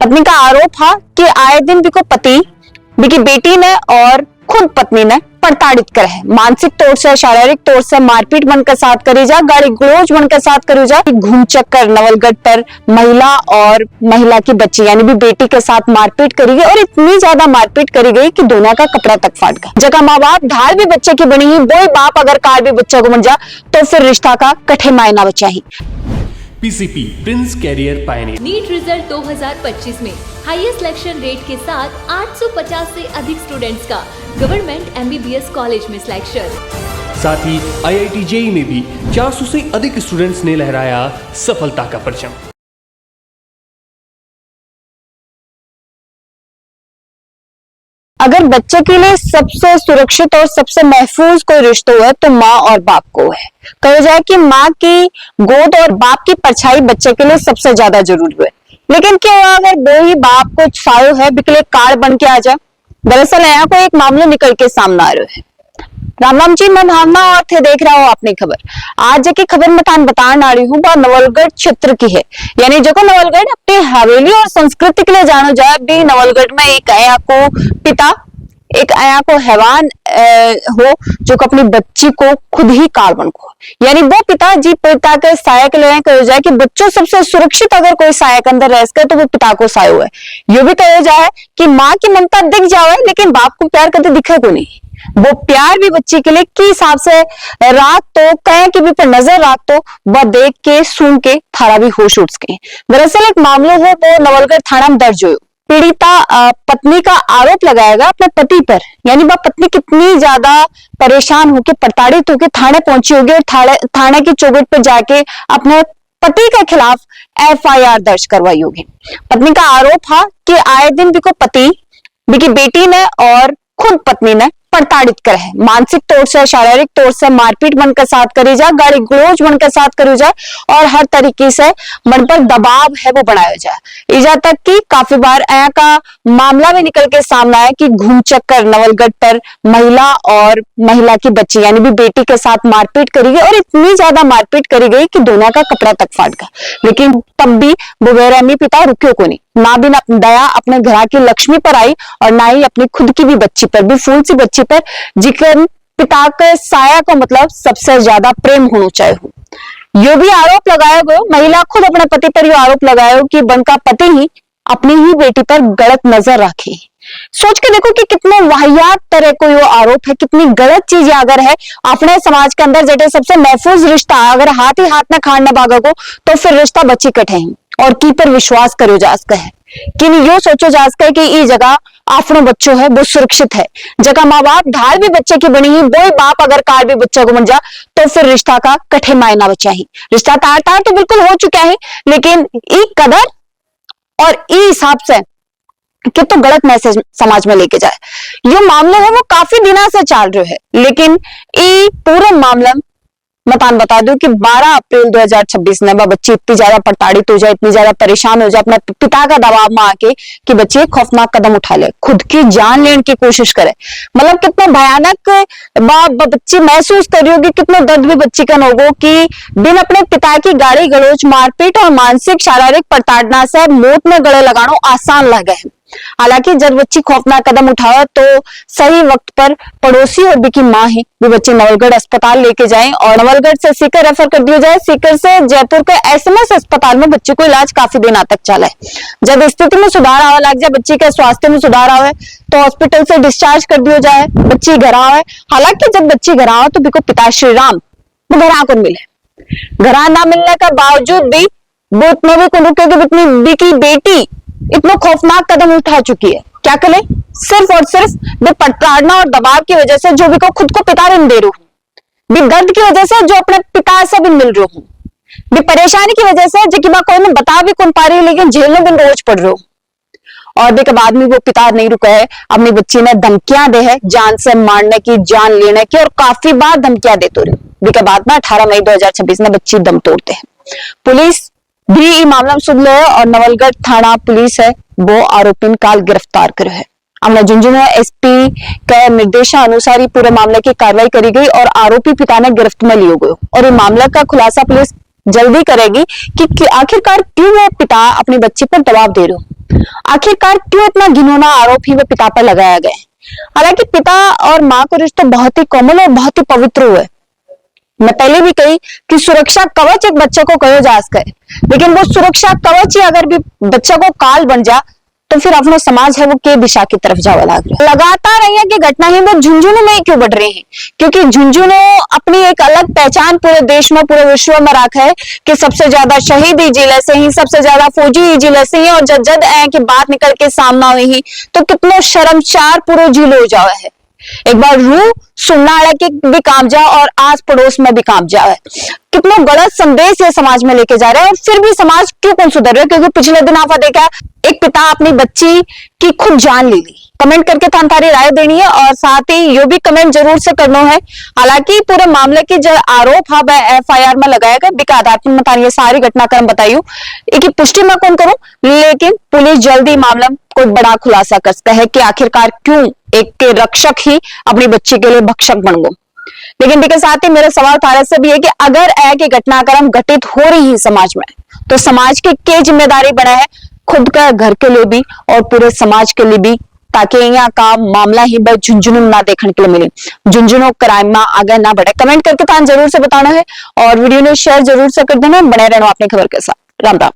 पत्नी का आरोप था कि आए दिन बिको पति बिकी बेटी ने और खुद पत्नी ने प्रताड़ित करे है। मानसिक तौर से, शारीरिक तौर से मारपीट बनकर साथ करी जा, गाड़ी गलौज बनकर साथ करी जा, घूम चक्कर नवलगढ़ पर महिला और महिला की बच्ची यानी भी बेटी के साथ मारपीट करी गई और इतनी ज्यादा मारपीट करी गई कि दोनों का कपड़ा तक फाट गया। जगह माँ बाप ढाल भी बच्चे की बनी ही, वही बाप अगर कार भी बच्चे को बन जा तो फिर रिश्ता का कठे मायना बचा ही। PCP prince career pioneer NEET result 2025 में हाईएस्ट सिलेक्शन रेट के साथ 850 से अधिक स्टूडेंट्स का गवर्नमेंट एमबीबीएस कॉलेज में सिलेक्शन। साथ ही आईआईटी जेईई में भी 400 से अधिक स्टूडेंट्स ने लहराया सफलता का परचम। अगर बच्चे के लिए सबसे सुरक्षित और सबसे महफूज कोई रिश्ता है तो माँ और बाप को है। कहा जाए कि माँ की गोद और बाप की परछाई बच्चे के लिए सबसे ज्यादा जरूरी है। लेकिन क्या हुआ अगर दो ही बाप को छायो है बिकले कार्ड बन के आ जाए। दरअसल यहाँ को एक मामला निकल के सामने आ रहा है। राम राम जी, मैं भावना और थे देख रहा हूँ अपनी खबर। आज की खबर मैं तान बताने आ रही हूँ वह नवलगढ़ क्षेत्र की है। यानी जो को नवलगढ़ अपनी हवेली और संस्कृति के लिए जानो जाए भी नवलगढ़ में एक आया को पिता, एक आया को हैवान हो जो को अपनी बच्ची को खुद ही कार्बन को, यानी वो पिता जी पिता के साया के लिए कहा जाए कि बच्चों सबसे सुरक्षित अगर कोई साया के अंदर रह सके तो वो पिता को सायो है। ये भी कहा जाए कि माँ की ममता दिख जाए लेकिन बाप को प्यार कभी दिखे को नहीं। वो प्यार भी बच्ची के लिए किस हिसाब से रात तो कहे कि भी पर नजर रात तो वह देख के सुन के थारा भी होश उठ सके। दरअसल एक मामला है वो नवलगढ़ थाना में दर्ज हो। पीड़िता पत्नी का आरोप लगाएगा अपने पति पर, यानी वह पत्नी कितनी ज्यादा परेशान होकर प्रताड़ित होकर थाने पहुंची होगी और थाने की चौखट पर जाके अपने पति के खिलाफ एफआईआर दर्ज करवाई होगी। पत्नी का आरोप था कि आए दिन बिको पति बिकी बेटी ने और खुद पत्नी ने प्रताड़ित करे है। मानसिक तौर से, शारीरिक तौर से मारपीट बनकर साथ करी जा, गाड़ी गलौज बनकर साथ करी जाए और हर तरीके से मन पर दबाव है वो बनाया जाए। इजा तक कि काफी बार आया का मामला भी निकल के सामने आया कि घूम चक्कर नवलगढ़ पर महिला और महिला की बच्ची यानी भी बेटी के साथ मारपीट करी गई और इतनी ज्यादा मारपीट करी गई कि दोनों का कपड़ा तक फाट गया। लेकिन तब भी वो बेरहमी पिता रुके को नहीं, ना भी दया अपने घर की लक्ष्मी पर आई और ना ही अपनी खुद की भी बच्ची पर, भी फूल सी बच्ची पर जिक्र पिता के साया को मतलब सबसे ज्यादा प्रेम होना चाहिए। यो भी आरोप लगाया गयो, महिला खुद अपने पति पर यह आरोप लगाया कि बनका पति ही अपनी ही बेटी पर गलत नजर रखे। सोच के देखो कि कितने वाहियात तरह को यो आरोप है, कितनी गलत चीज अगर है अपने समाज के अंदर जटे सबसे महफूज रिश्ता अगर हाथ ही हाथ में खाने भागा को तो फिर रिश्ता बची कटे ही और की पर विश्वास करो जा सके है कि यो सोचो जा सके कि ये जगह अपनो बच्चों है वो सुरक्षित है। जगह माँ बाप ढाल भी बच्चे की बनी ही, वही बाप अगर कार भी बच्चे को बन जा तो फिर रिश्ता का कठे मायना बचा ही। रिश्ता तार तार तो बिल्कुल हो चुका है लेकिन ई कदर और ई हिसाब से कि तो गलत मैसेज समाज में लेके जाए। ये मामला है वो काफी दिनों से चल रहे है लेकिन ये पूरे मामला मैं तान बता दूं कि 12 अप्रैल 2026 में वह बच्ची इतनी ज्यादा प्रताड़ित हो जाए, इतनी ज्यादा परेशान हो जाए अपने पिता का दबाव में आके कि बच्ची खौफनाक कदम उठा ले, खुद की जान लेने की कोशिश करे। मतलब कितना भयानक बच्ची महसूस कर रही होगी, कितना दर्द भी बच्ची का होगा कि बिन अपने पिता की गाड़ी गलौज मारपीट और मानसिक शारीरिक प्रताड़ना से मौत में गले लगाना आसान लगे है। हालांकि जब बच्ची खौफनाक कदम उठाया तो सही वक्त पर पड़ोसी और बिकी माँ ही भी बच्ची नवलगढ़ अस्पताल लेके जाए और नवलगढ़ से सीकर रेफर कर दिया जाए। सीकर से जयपुर के एसएमएस अस्पताल में बच्ची को इलाज काफी दिन तक चला है। जब स्थिति में सुधार आवे लग जाए, बच्ची के स्वास्थ्य में सुधार आवे तो हॉस्पिटल से डिस्चार्ज कर दिया जाए, बच्ची घर आवे। हालांकि जब बच्ची घर आवे तो बिको पिता श्री राम वो घर को मिले। घर ना मिलने के बावजूद भी वो इतना भी को रुके कि इतनी बिकी बेटी इतना खौफनाक कदम उठा चुकी है। क्या करे, सिर्फ और सिर्फ भी प्रताड़ना और दबाव की वजह से जो भी को खुद को पिता नहीं दे रही हूँ, भी दर्द की वजह से जो अपने पिता से भी मिल रही हूँ, भी परेशानी की वजह से जो कि कोई ने बता भी कौन पा रही लेकिन जेल में भी रोज पड़ रही हूँ। और भी के बाद में वो पिता नहीं रुका है, अपनी बच्ची ने धमकियां दे है जान से मारने की, जान लेने की और काफी बार धमकियां देते रही। के बाद में 18 मई 2026 में बच्ची दम तोड़ते हैं। पुलिस भी ये मामला सुन लो और नवलगढ़ थाना पुलिस है वो आरोपी काल गिरफ्तार करे है। हमने झुंझुनू एसपी के निर्देशानुसार ही पूरे मामले की कार्रवाई करी गई और आरोपी पिता ने गिरफ्त में लिया गया और ये मामला का खुलासा पुलिस जल्दी करेगी कि आखिरकार क्यों वो पिता अपनी बच्ची पर दबाव दे रहे हो। आखिरकार क्यों इतना घिनौना आरोप ही वो पिता पर लगाया गया है? हालांकि पिता और माँ का रिश्ता बहुत ही कोमल और बहुत ही पवित्र हुआ है। मैं पहले भी कही कि सुरक्षा कवच एक बच्चे को कहो जा सके, लेकिन वो सुरक्षा कवच ही अगर भी बच्चा को काल बन जा तो फिर अपना समाज है वो के दिशा की तरफ जावा लग रहा है। लगातार यहाँ की घटना ही वो झुंझुनू में ही क्यों बढ़ रही है? क्योंकि झुंझुनू अपनी एक अलग पहचान पूरे देश में पूरे विश्व में रखा है कि सबसे ज्यादा शहीद ही जिले से ही, सबसे ज्यादा फौजी ही जिले से ही, और जब जब की बात निकल के सामना हुई ही तो कितना शर्मसार पूरा जिले हो जावा है। एक बार रूह सुनना वाला के भी काम जा और आस पड़ोस में भी काम जा है। कितना गलत संदेश ये समाज में लेके जा रहा है, और फिर भी समाज क्यों कौन सुधर रहा है? क्योंकि पिछले दिन आपने देखा एक पिता अपनी बच्ची की खुद जान ले ली। कमेंट करके थारी राय देनी है, और साथ ही ये भी कमेंट जरूर से करना है। हालांकि पूरे मामले की जो आरोप है FIR में लगाया गया, बिका आधार पर मैं ये सारी घटनाक्रम बताइयो, एक पुष्टि मैं कौन करूं, लेकिन पुलिस जल्दी मामला कोई बड़ा खुलासा कर सकता है कि आखिरकार क्यों एक के रक्षक ही अपनी बच्ची के लिए भक्षक बन गो। लेकिन इसके साथ ही मेरा सवाल थारा से भी है कि अगर ऐसे घटनाक्रम घटित हो रही है समाज में, तो समाज की क्या जिम्मेदारी बना है खुद का, घर के लिए भी और पूरे समाज के लिए भी, ताकि यहाँ का मामला ही बस झुंझुनू ना देखने के लिए मिले, झुंझुनू क्राइम में आगे ना बढ़े। कमेंट करके जरूर से बताना है, और वीडियो ने शेयर जरूर से कर देना। बने रहना अपनी खबर के साथ। राम राम।